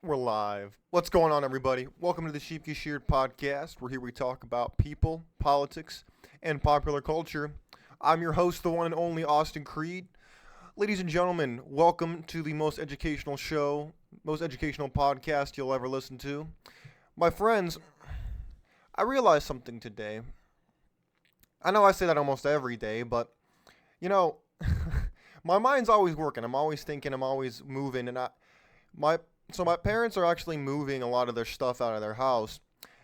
We're live. What's going on, everybody? Welcome to the Sheepkey Sheared podcast. Where here we talk about people, politics, and popular culture. I'm your host, the one and only Austin Creed. Ladies and gentlemen, welcome to the most educational show, most educational podcast you'll ever listen to. My friends, I realized something today. I know I say that almost every day, but you know, my mind's always working. I'm always thinking. I'm always moving, and my my parents are actually moving a lot of their stuff out of their house,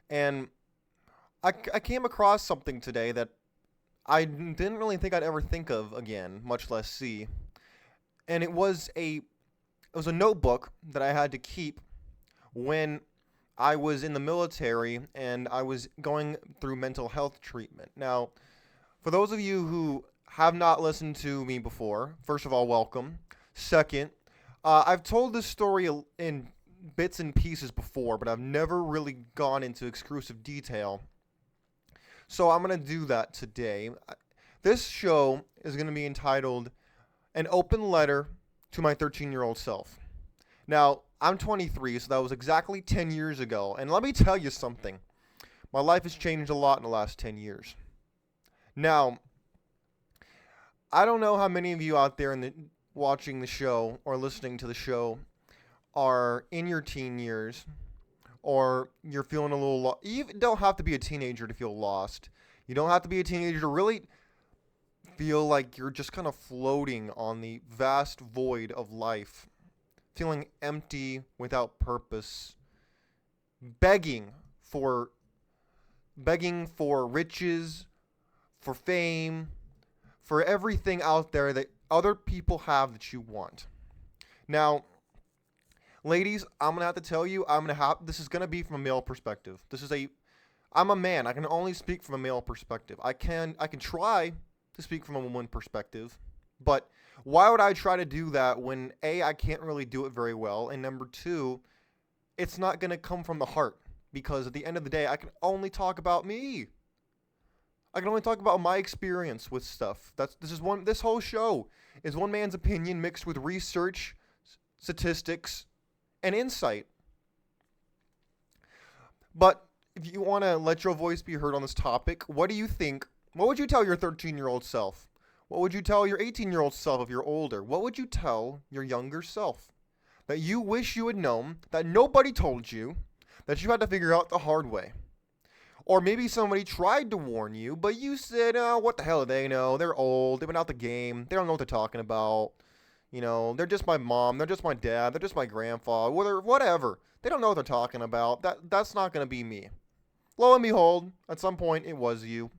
and I came across something today that I didn't really think I'd ever think of again, much less see. And it was a notebook that I had to keep when I was in the military and I was going through mental health treatment. Now, for those of you who have not listened to me before, first of all, welcome. Second, I've told this story in bits and pieces before, but I've never really gone into exclusive detail. So I'm going to do that today. This show is going to be entitled An Open Letter to My 13-Year-Old Self. Now, I'm 23, so that was exactly 10 years ago. And let me tell you something. My life has changed a lot in the last 10 years. Now, I don't know how many of you out there watching the show or listening to the show are in your teen years, or you're feeling a little lost. You don't have to be a teenager to feel lost. You don't have to be a teenager to really feel like you're just kind of floating on the vast void of life, feeling empty without purpose, begging for riches, for fame, for everything out there that other people have that you want. Now, ladies, I'm going to have to tell you, this is going to be from a male perspective. I'm a man. I can only speak from a male perspective. I can try to speak from a woman perspective, but why would I try to do that when A, I can't really do it very well, and number two, it's not going to come from the heart, because at the end of the day, I can only talk about me. I can only talk about my experience with stuff. This whole show is one man's opinion mixed with research, statistics, and insight. But if you want to let your voice be heard on this topic, what do you think? What would you tell your 13-year-old self? What would you tell your 18-year-old self if you're older? What would you tell your younger self that you wish you had known, that nobody told you, that you had to figure out the hard way? Or maybe somebody tried to warn you, but you said, oh, what the hell do they know? They're old. They've been out the game. They don't know what they're talking about. You know, they're just my mom. They're just my dad. They're just my grandfather. Whatever. They don't know what they're talking about. That's not going to be me. Lo and behold, at some point, it was you.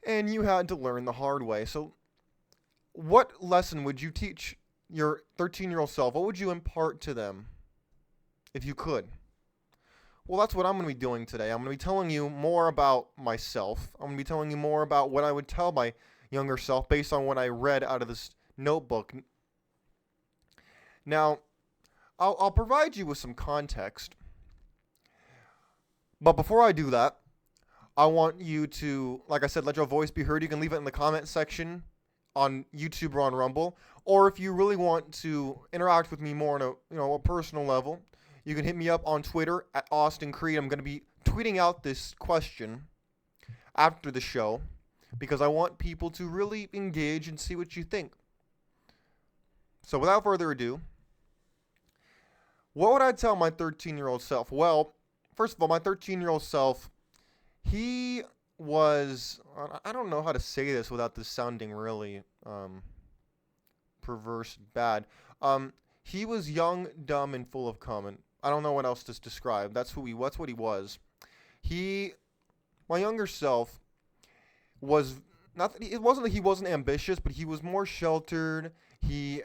And you had to learn the hard way. So what lesson would you teach your 13-year-old self? What would you impart to them if you could? Well, that's what I'm going to be doing today. I'm going to be telling you more about myself. I'm going to be telling you more about what I would tell my younger self based on what I read out of this notebook. Now, I'll provide you with some context. But before I do that, I want you to, like I said, let your voice be heard. You can leave it in the comment section on YouTube or on Rumble. Or if you really want to interact with me more on a personal level, you can hit me up on Twitter at Austin Creed. I'm going to be tweeting out this question after the show because I want people to really engage and see what you think. So without further ado, what would I tell my 13-year-old self? Well, first of all, my 13-year-old self, he was, I don't know how to say this without this sounding really perverse, bad. He was young, dumb, and full of comment. I don't know what else to describe. That's what he was. My younger self was it wasn't that he wasn't ambitious, but he was more sheltered. He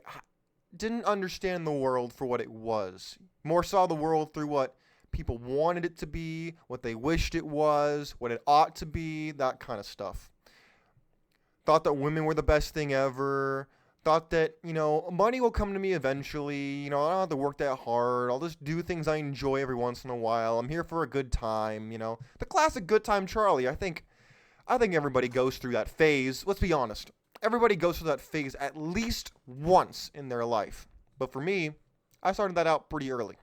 didn't understand the world for what it was. More saw the world through what people wanted it to be, what they wished it was, what it ought to be, that kind of stuff. Thought that women were the best thing ever. Thought that, money will come to me eventually. I don't have to work that hard. I'll just do things I enjoy every once in a while. I'm here for a good time, The classic good time Charlie. I think everybody goes through that phase. Let's be honest. Everybody goes through that phase at least once in their life. But for me, I started that out pretty early.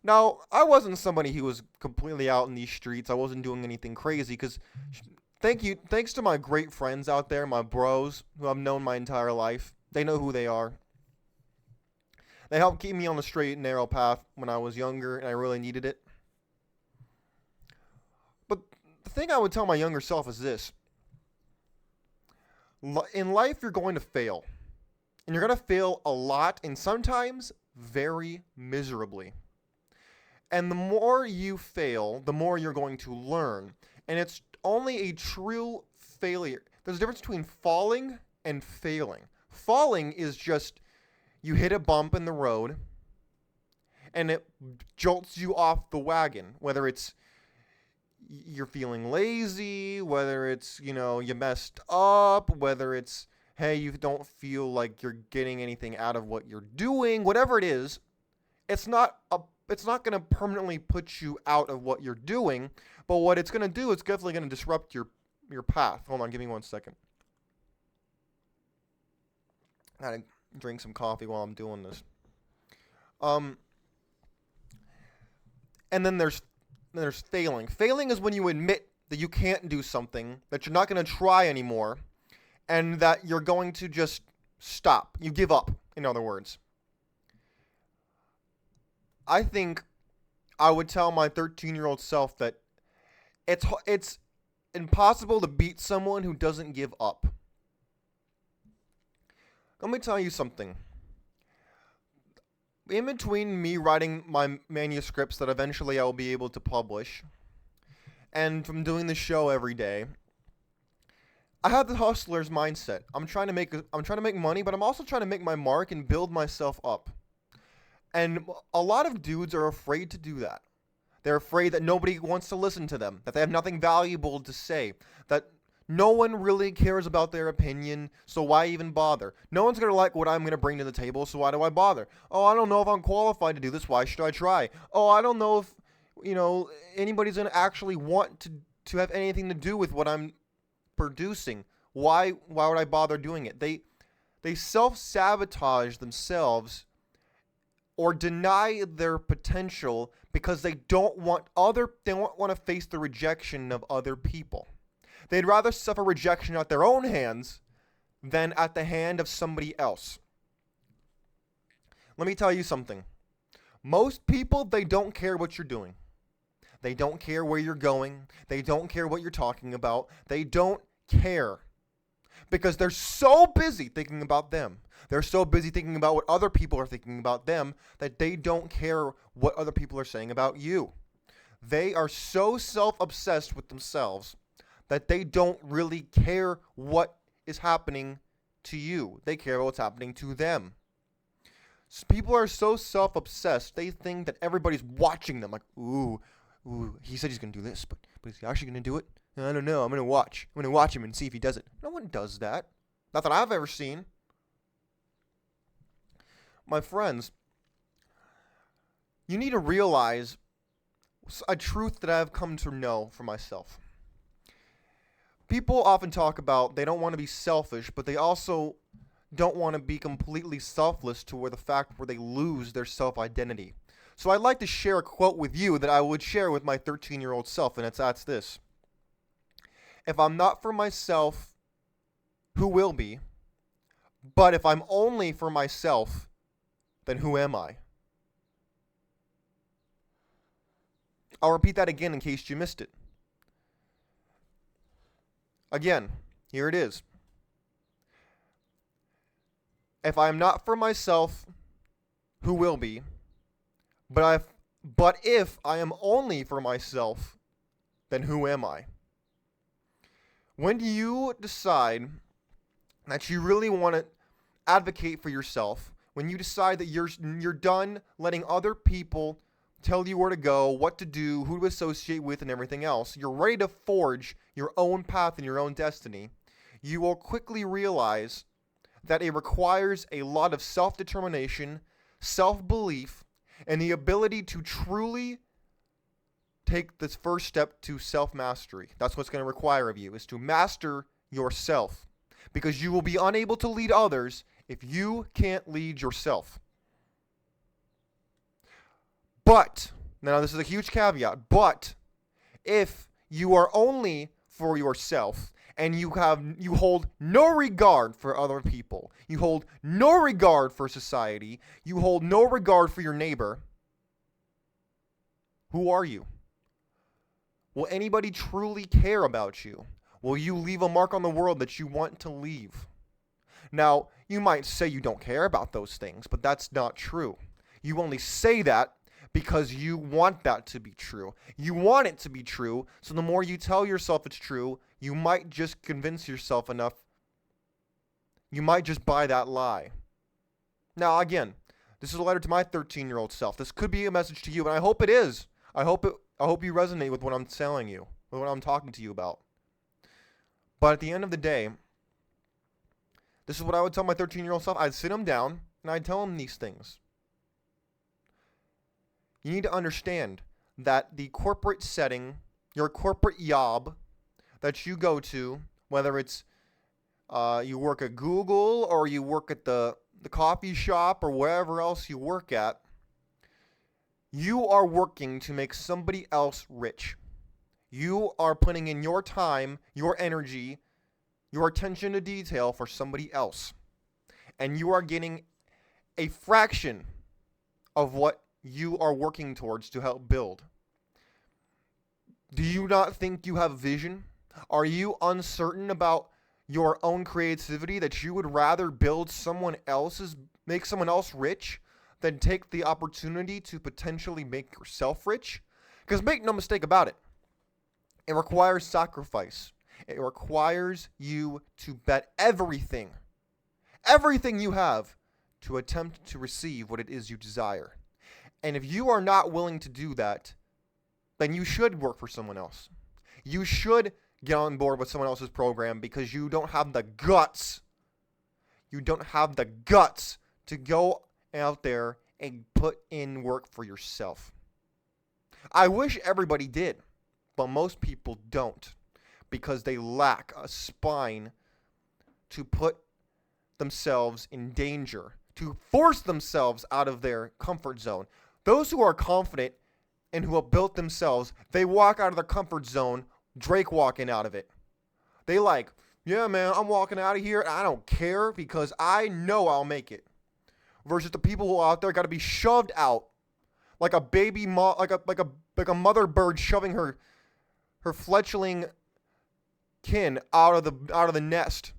Now, I wasn't somebody who was completely out in these streets. I wasn't doing anything crazy because thanks to my great friends out there, my bros who I've known my entire life. They know who they are. They helped keep me on the straight and narrow path when I was younger and I really needed it. But the thing I would tell my younger self is this. In life, you're going to fail. And you're going to fail a lot and sometimes very miserably. And the more you fail, the more you're going to learn. And it's only a true failure. There's a difference between falling and failing. Falling is just you hit a bump in the road and it jolts you off the wagon, whether it's you're feeling lazy, whether it's, you messed up, whether it's, hey, you don't feel like you're getting anything out of what you're doing, whatever it is, it's not going to permanently put you out of what you're doing, but what it's going to do, it's definitely going to disrupt your path. Hold on, give me 1 second. I gotta drink some coffee while I'm doing this. And then there's failing. Failing is when you admit that you can't do something, that you're not going to try anymore, and that you're going to just stop. You give up, in other words. I think I would tell my 13-year-old self that it's impossible to beat someone who doesn't give up. Let me tell you something. In between me writing my manuscripts that eventually I will be able to publish, and from doing the show every day, I have the hustler's mindset. I'm trying to make money, but I'm also trying to make my mark and build myself up. And a lot of dudes are afraid to do that. They're afraid that nobody wants to listen to them, that they have nothing valuable to say, that no one really cares about their opinion, so why even bother? No one's going to like what I'm going to bring to the table, so why do I bother? Oh, I don't know if I'm qualified to do this, why should I try? Oh, I don't know if, anybody's going to actually want to have anything to do with what I'm producing. Why would I bother doing it? They self-sabotage themselves or deny their potential because they don't want to face the rejection of other people. They'd rather suffer rejection at their own hands than at the hand of somebody else. Let me tell you something. Most people, they don't care what you're doing. They don't care where you're going. They don't care what you're talking about. They don't care because they're so busy thinking about them. They're so busy thinking about what other people are thinking about them that they don't care what other people are saying about you. They are so self-obsessed with themselves that they don't really care what is happening to you. They care about what's happening to them. So people are so self-obsessed, they think that everybody's watching them. Like, ooh, he said he's going to do this, but is he actually going to do it? I don't know. I'm going to watch. I'm going to watch him and see if he does it. No one does that. Not that I've ever seen. My friends, you need to realize a truth that I've come to know for myself. People often talk about they don't want to be selfish, but they also don't want to be completely selfless to where they lose their self-identity. So I'd like to share a quote with you that I would share with my 13-year-old self, and that's this. If I'm not for myself, who will be? But if I'm only for myself, then who am I? I'll repeat that again in case you missed it. Again, here it is. If I am not for myself, who will be? But if I am only for myself, then who am I? When you decide that you really want to advocate for yourself, when you decide that you're done letting other people tell you where to go, what to do, who to associate with, and everything else, you're ready to forge your own path and your own destiny, you will quickly realize that it requires a lot of self-determination, self-belief, and the ability to truly take this first step to self-mastery. That's what's going to require of you, is to master yourself. Because you will be unable to lead others if you can't lead yourself. But, now this is a huge caveat, but if you are only for yourself and you hold no regard for other people, you hold no regard for society, you hold no regard for your neighbor, who are you? Will anybody truly care about you? Will you leave a mark on the world that you want to leave? Now, you might say you don't care about those things, but that's not true. You only say that because you want that to be true. You want it to be true, so the more you tell yourself it's true, you might just convince yourself enough. You might just buy that lie. Now, again, this is a letter to my 13-year-old self. This could be a message to you, and I hope it is. I hope you resonate with what I'm telling you, with what I'm talking to you about. But at the end of the day, this is what I would tell my 13-year-old self. I'd sit him down, and I'd tell him these things. You need to understand that the corporate setting, your corporate job that you go to, whether it's you work at Google or you work at the coffee shop or wherever else you work at, you are working to make somebody else rich. You are putting in your time, your energy, your attention to detail for somebody else. And you are getting a fraction of what you are working towards to help build. Do you not think you have vision? Are you uncertain about your own creativity that you would rather make someone else rich than take the opportunity to potentially make yourself rich? Because make no mistake about it, it requires sacrifice. It requires you to bet everything you have to attempt to receive what it is you desire. And if you are not willing to do that, then you should work for someone else. You should get on board with someone else's program because you don't have the guts. You don't have the guts to go out there and put in work for yourself. I wish everybody did, but most people don't because they lack a spine to put themselves in danger, to force themselves out of their comfort zone. Those who are confident and who have built themselves, they walk out of their comfort zone, Drake walking out of it. They like, yeah, man, I'm walking out of here and I don't care because I know I'll make it. Versus the people who are out there got to be shoved out like a baby, like a mother bird shoving her fledgling kin out of the nest.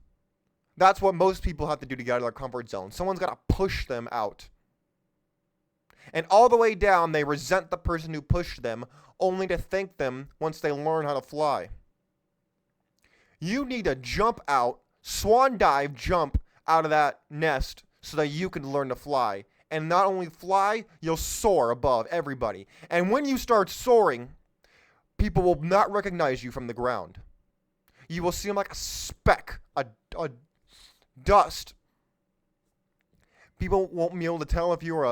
That's what most people have to do to get out of their comfort zone. Someone's got to push them out. And all the way down, they resent the person who pushed them, only to thank them once they learn how to fly. You need to jump out, swan dive, jump out of that nest so that you can learn to fly. And not only fly, you'll soar above everybody. And when you start soaring, people will not recognize you from the ground. You will seem like a speck, a dust. People won't be able to tell if you're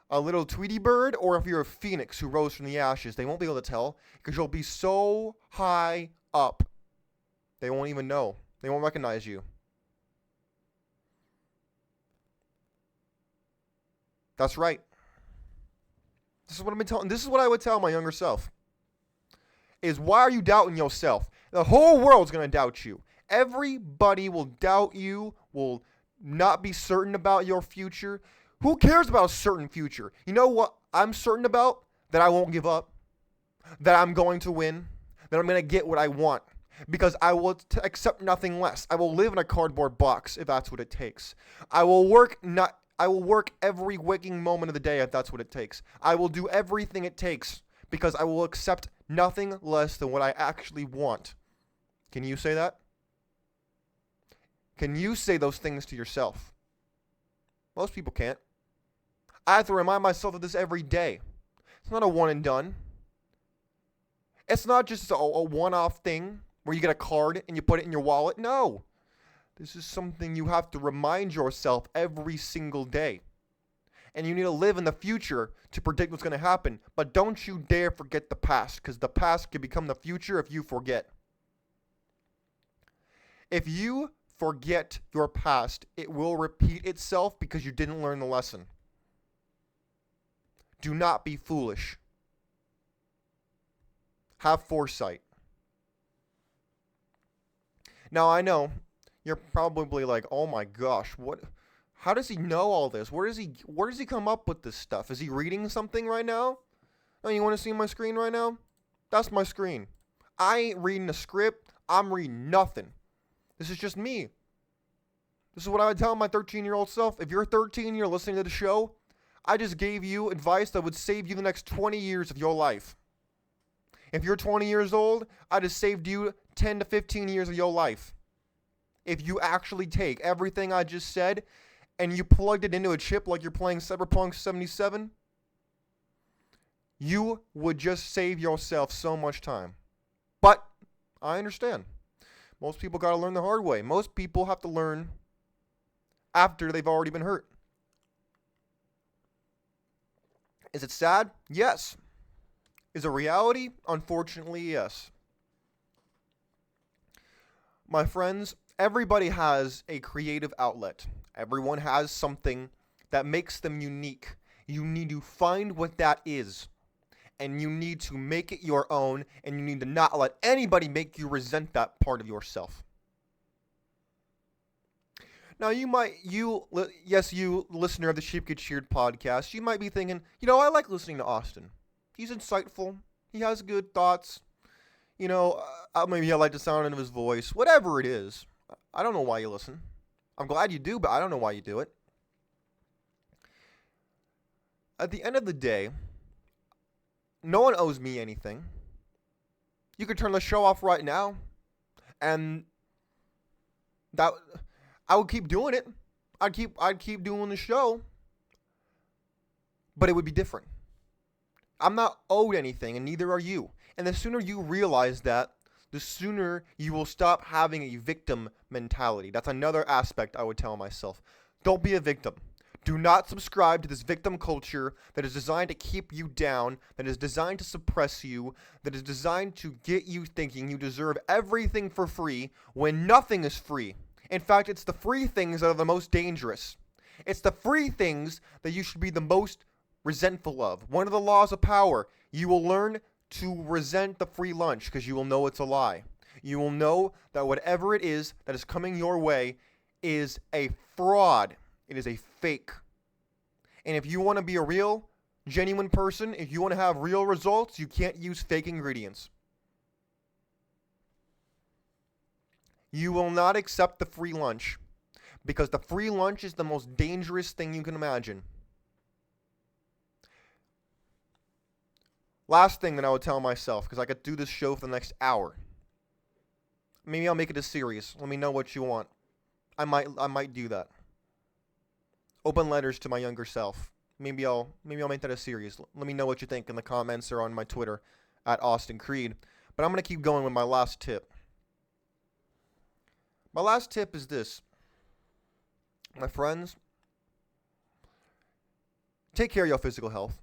a little Tweety bird or if you're a phoenix who rose from the ashes. They won't be able to tell because you'll be so high up. They won't even know. They won't recognize you. That's right. This is what I've been telling. This is what I would tell my younger self. Is why are you doubting yourself? The whole world's going to doubt you. Everybody will doubt you, will not be certain about your future. Who cares about a certain future? You know what I'm certain about? That I won't give up. That I'm going to win. That I'm going to get what I want. Because I will accept nothing less. I will live in a cardboard box if that's what it takes. I will work every waking moment of the day if that's what it takes. I will do everything it takes because I will accept nothing less than what I actually want. Can you say that? Can you say those things to yourself? Most people can't. I have to remind myself of this every day. It's not a one and done. It's not just a one-off thing where you get a card and you put it in your wallet. No. This is something you have to remind yourself every single day. And you need to live in the future to predict what's going to happen. But don't you dare forget the past, because the past can become the future if you forget. If you forget your past, it will repeat itself because you didn't learn the lesson. Do not be foolish. Have foresight. Now, I know you're probably like, oh my gosh, what? How does he know all this? Where does he come up with this stuff? Is he reading something right now? Oh, you want to see my screen right now? That's my screen. I ain't reading a script. I'm reading nothing. This is just me. This is what I would tell my 13-year-old self. If you're 13 and you're listening to the show, I just gave you advice that would save you the next 20 years of your life. If you're 20 years old, I just saved you 10 to 15 years of your life. If you actually take everything I just said and you plugged it into a chip like you're playing Cyberpunk 77, you would just save yourself so much time. But I understand. Most people got to learn the hard way. Most people have to learn after they've already been hurt. Is it sad? Yes. Is it reality? Unfortunately, yes. My friends, everybody has a creative outlet. Everyone has something that makes them unique. You need to find what that is. And you need to make it your own. And you need to not let anybody make you resent that part of yourself. Now, you listener of the Sheep Get Sheared podcast, you might be thinking, I like listening to Austin. He's insightful. He has good thoughts. Maybe I like the sound of his voice. Whatever it is. I don't know why you listen. I'm glad you do, but I don't know why you do it. At the end of the day, no one owes me anything. You could turn the show off right now, and that I would keep doing it. I'd keep doing the show, but it would be different. I'm not owed anything, and neither are you. And the sooner you realize that, the sooner you will stop having a victim mentality. That's another aspect I would tell myself. Don't be a victim. Do not subscribe to this victim culture that is designed to keep you down, that is designed to suppress you, that is designed to get you thinking you deserve everything for free when nothing is free. In fact, it's the free things that are the most dangerous. It's the free things that you should be the most resentful of. One of the laws of power, you will learn to resent the free lunch because you will know it's a lie. You will know that whatever it is that is coming your way is a fraud. It is a fake. And if you want to be a real, genuine person, if you want to have real results, you can't use fake ingredients. You will not accept the free lunch because the free lunch is the most dangerous thing you can imagine. Last thing that I would tell myself, because I could do this show for the next hour. Maybe I'll make it a series. Let me know what you want. I might do that. Open letters to my younger self. Maybe I'll make that a series. Let me know what you think in the comments or on my Twitter at Austin Creed. But I'm going to keep going with my last tip. My last tip is this. My friends, take care of your physical health.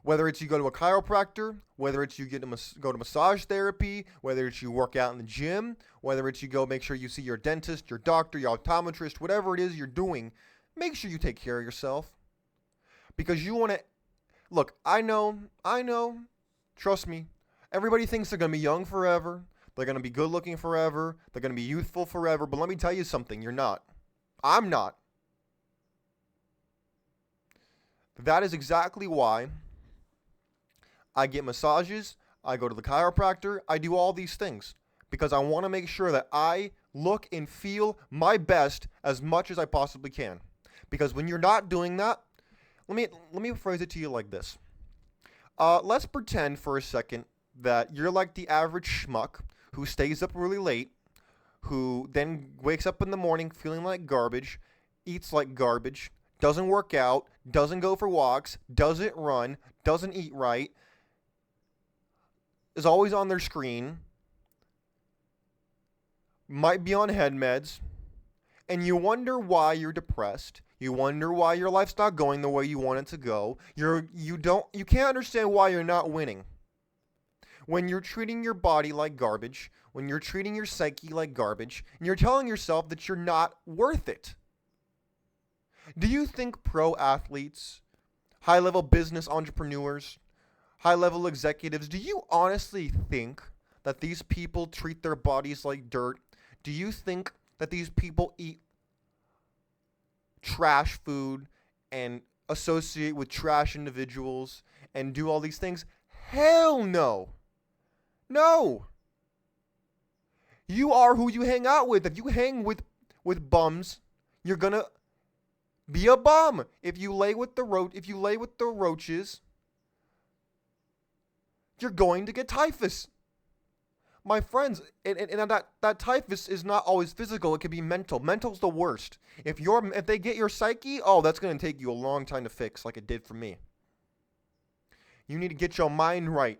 Whether it's you go to a chiropractor, whether it's you go to massage therapy, whether it's you work out in the gym, whether it's you go make sure you see your dentist, your doctor, your optometrist, whatever it is you're doing, make sure you take care of yourself. Because you want to... Look, I know, trust me, everybody thinks they're going to be young forever, they're going to be good looking forever, they're going to be youthful forever, but let me tell you something, you're not. I'm not. That is exactly why I get massages, I go to the chiropractor, I do all these things because I want to make sure that I look and feel my best as much as I possibly can. Because when you're not doing that, let me phrase it to you like this. Let's pretend for a second that you're like the average schmuck who stays up really late, who then wakes up in the morning feeling like garbage, eats like garbage, doesn't work out, doesn't go for walks, doesn't run, doesn't eat right, is always on their screen, might be on head meds, and you wonder why you're depressed. You wonder why your life's not going the way you want it to go. You can't understand why you're not winning. When you're treating your body like garbage, when you're treating your psyche like garbage, and you're telling yourself that you're not worth it. Do you think pro athletes high-level business entrepreneurs, high-level executives, do you honestly think that these people treat their bodies like dirt? Do you think that these people eat trash food and associate with trash individuals and do all these things? Hell no. No. You are who you hang out with. If you hang with bums, you're going to be a bum. If you lay with the roaches, you're going to get typhus. My friends, and that typhus is not always physical. It can be mental. Mental's the worst. If they get your psyche, oh, that's going to take you a long time to fix, like it did for me. You need to get your mind right,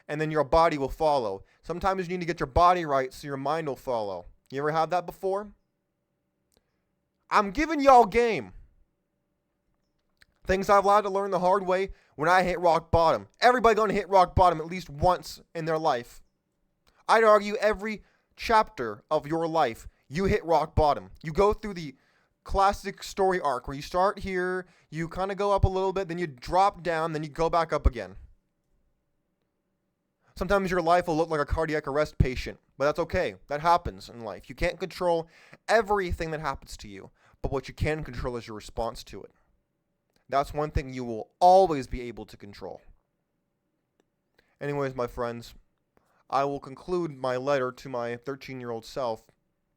and then your body will follow. Sometimes you need to get your body right so your mind will follow. You ever had that before? I'm giving y'all game. Things I've had to learn the hard way when I hit rock bottom. Everybody going to hit rock bottom at least once in their life. I'd argue every chapter of your life, you hit rock bottom. You go through the classic story arc where you start here, you kind of go up a little bit, then you drop down, then you go back up again. Sometimes your life will look like a cardiac arrest patient, but that's okay. That happens in life. You can't control everything that happens to you, but what you can control is your response to it. That's one thing you will always be able to control. Anyways, my friends, I will conclude my letter to my 13-year-old self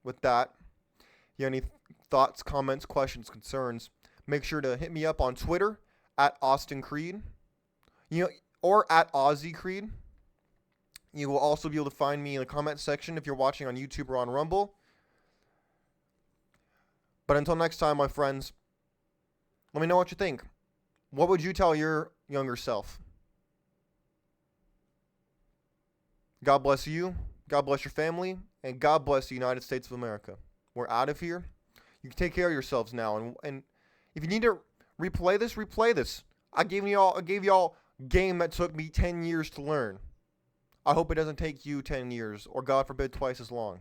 with that. If you have any thoughts, comments, questions, concerns, make sure to hit me up on Twitter at Austin Creed, or at Aussie Creed. You will also be able to find me in the comment section if you're watching on YouTube or on Rumble. But until next time, my friends, let me know what you think. What would you tell your younger self? God bless you, God bless your family, and God bless the United States of America. We're out of here. You can take care of yourselves now. And if you need to replay this. I gave y'all game that took me 10 years to learn. I hope it doesn't take you 10 years, or God forbid, twice as long.